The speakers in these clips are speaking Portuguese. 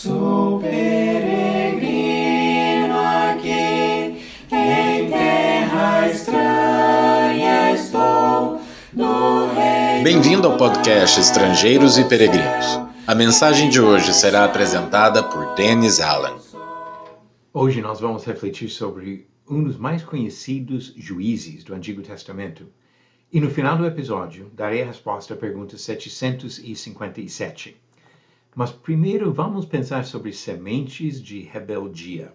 Sou peregrino aqui, em terra estranha estou, no reino. Bem-vindo ao podcast Estrangeiros e Peregrinos. A mensagem de hoje será apresentada por Dennis Allen. Hoje nós vamos refletir sobre um dos mais conhecidos juízes do Antigo Testamento. E no final do episódio, darei a resposta à pergunta 757. Mas primeiro vamos pensar sobre sementes de rebeldia.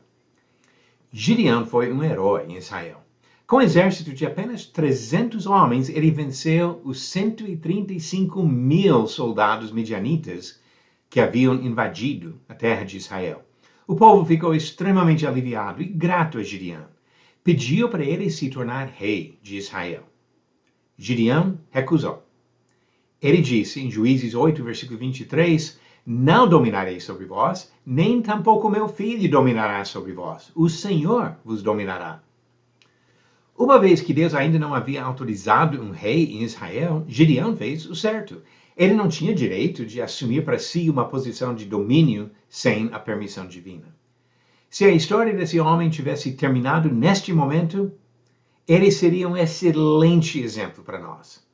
Gideão foi um herói em Israel. Com um exército de apenas 300 homens, ele venceu os 135 mil soldados midianitas que haviam invadido a terra de Israel. O povo ficou extremamente aliviado e grato a Gideão. Pediu para ele se tornar rei de Israel. Gideão recusou. Ele disse em Juízes 8, versículo 23, não dominarei sobre vós, nem tampouco meu filho dominará sobre vós. O Senhor vos dominará. Uma vez que Deus ainda não havia autorizado um rei em Israel, Gideão fez o certo. Ele não tinha direito de assumir para si uma posição de domínio sem a permissão divina. Se a história desse homem tivesse terminado neste momento, ele seria um excelente exemplo para nós.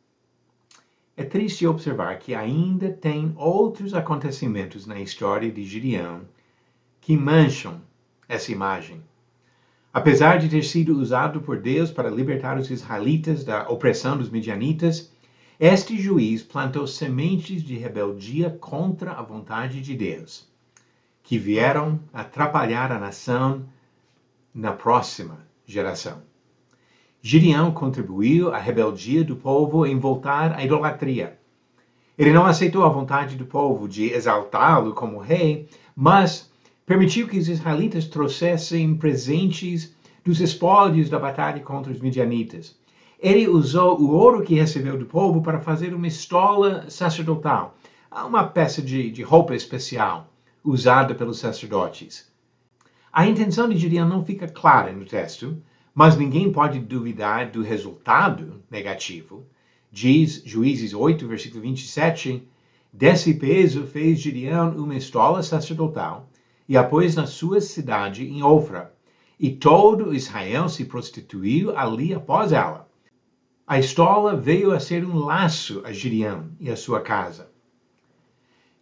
É triste observar que ainda tem outros acontecimentos na história de Gideão que mancham essa imagem. Apesar de ter sido usado por Deus para libertar os israelitas da opressão dos midianitas, este juiz plantou sementes de rebeldia contra a vontade de Deus, que vieram atrapalhar a nação na próxima geração. Gideão contribuiu à rebeldia do povo em voltar à idolatria. Ele não aceitou a vontade do povo de exaltá-lo como rei, mas permitiu que os israelitas trouxessem presentes dos espólios da batalha contra os midianitas. Ele usou o ouro que recebeu do povo para fazer uma estola sacerdotal, uma peça de roupa especial usada pelos sacerdotes. A intenção de Gideão não fica clara no texto, mas ninguém pode duvidar do resultado negativo. Diz Juízes 8, versículo 27, desse peso fez Gideão uma estola sacerdotal e a pôs na sua cidade em Ofra, e todo Israel se prostituiu ali após ela. A estola veio a ser um laço a Gideão e a sua casa.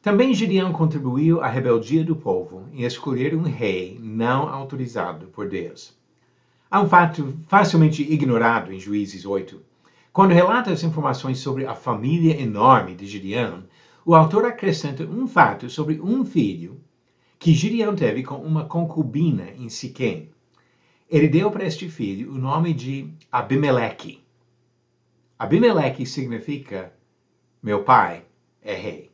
Também Gideão contribuiu à rebeldia do povo em escolher um rei não autorizado por Deus. Há um fato facilmente ignorado em Juízes 8. Quando relata as informações sobre a família enorme de Gideão, o autor acrescenta um fato sobre um filho que Gideão teve com uma concubina em Siquém. Ele deu para este filho o nome de Abimeleque. Abimeleque significa meu pai é rei.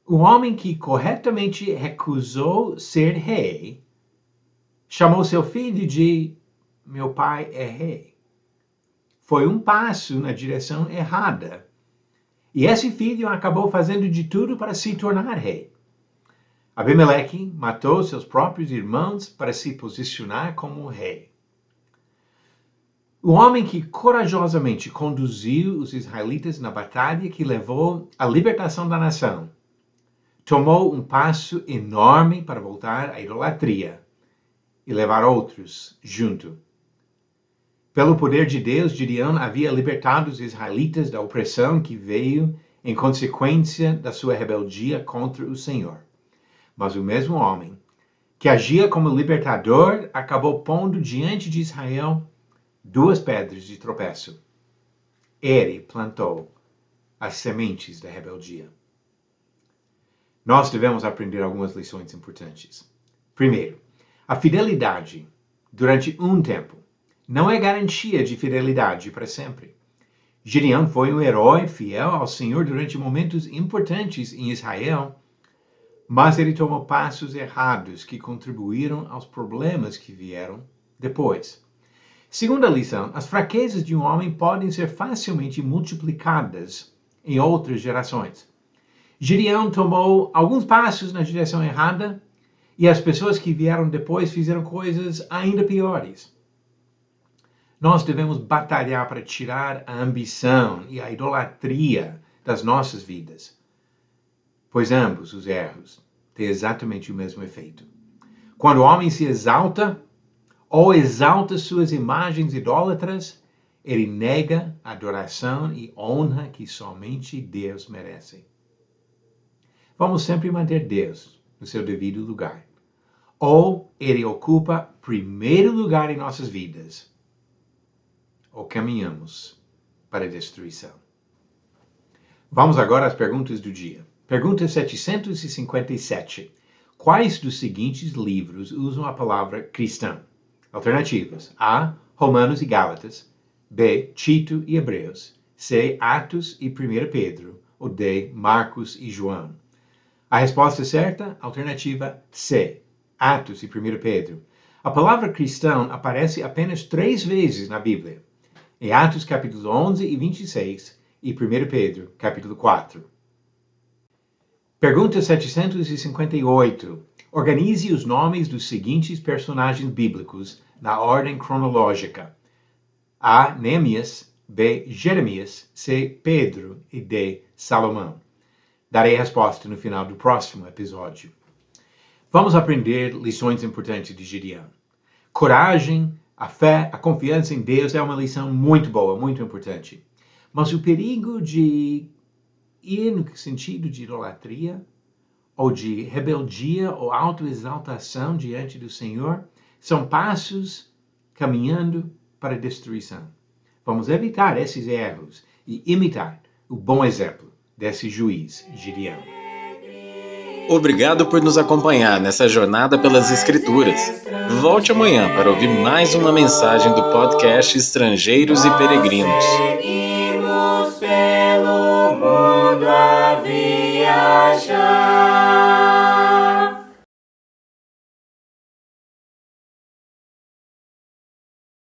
O homem que corretamente recusou ser rei chamou seu filho de meu pai é rei. Foi um passo na direção errada. E esse filho acabou fazendo de tudo para se tornar rei. Abimeleque matou seus próprios irmãos para se posicionar como rei. O homem que corajosamente conduziu os israelitas na batalha que levou à libertação da nação tomou um passo enorme para voltar à idolatria e levar outros junto. Pelo poder de Deus, Gideão havia libertado os israelitas da opressão que veio em consequência da sua rebeldia contra o Senhor. Mas o mesmo homem que agia como libertador acabou pondo diante de Israel duas pedras de tropeço. Ele plantou as sementes da rebeldia. Nós devemos aprender algumas lições importantes. Primeiro, a fidelidade durante um tempo não é garantia de fidelidade para sempre. Gideão foi um herói fiel ao Senhor durante momentos importantes em Israel, mas ele tomou passos errados que contribuíram aos problemas que vieram depois. Segunda lição, as fraquezas de um homem podem ser facilmente multiplicadas em outras gerações. Gideão tomou alguns passos na direção errada e as pessoas que vieram depois fizeram coisas ainda piores. Nós devemos batalhar para tirar a ambição e a idolatria das nossas vidas, pois ambos os erros tem exatamente o mesmo efeito. Quando o homem se exalta, ou exalta suas imagens idólatras, ele nega a adoração e honra que somente Deus merece. Vamos sempre manter Deus no seu devido lugar. Ou ele ocupa primeiro lugar em nossas vidas, ou caminhamos para a destruição. Vamos agora às perguntas do dia. Pergunta 757. Quais dos seguintes livros usam a palavra cristão? Alternativas: A. Romanos e Gálatas, B. Tito e Hebreus, C. Atos e 1 Pedro, ou D. Marcos e João. A resposta certa, alternativa C. Atos e 1 Pedro. A palavra cristão aparece apenas 3 vezes na Bíblia. Em Atos capítulo 11 e 26 e 1 Pedro capítulo 4. Pergunta 758. Organize os nomes dos seguintes personagens bíblicos na ordem cronológica. A. Neemias, B. Jeremias, C. Pedro e D. Salomão. Darei a resposta no final do próximo episódio. Vamos aprender lições importantes de Gideão. Coragem, a fé, a confiança em Deus é uma lição muito boa, muito importante. Mas o perigo de ir no sentido de idolatria, ou de rebeldia ou autoexaltação diante do Senhor, são passos caminhando para a destruição. Vamos evitar esses erros e imitar o bom exemplo desse juiz Gideão. Obrigado por nos acompanhar nessa jornada pelas Escrituras. Volte amanhã para ouvir mais uma mensagem do podcast Estrangeiros e Peregrinos. Seguimos pelo mundo a viajar.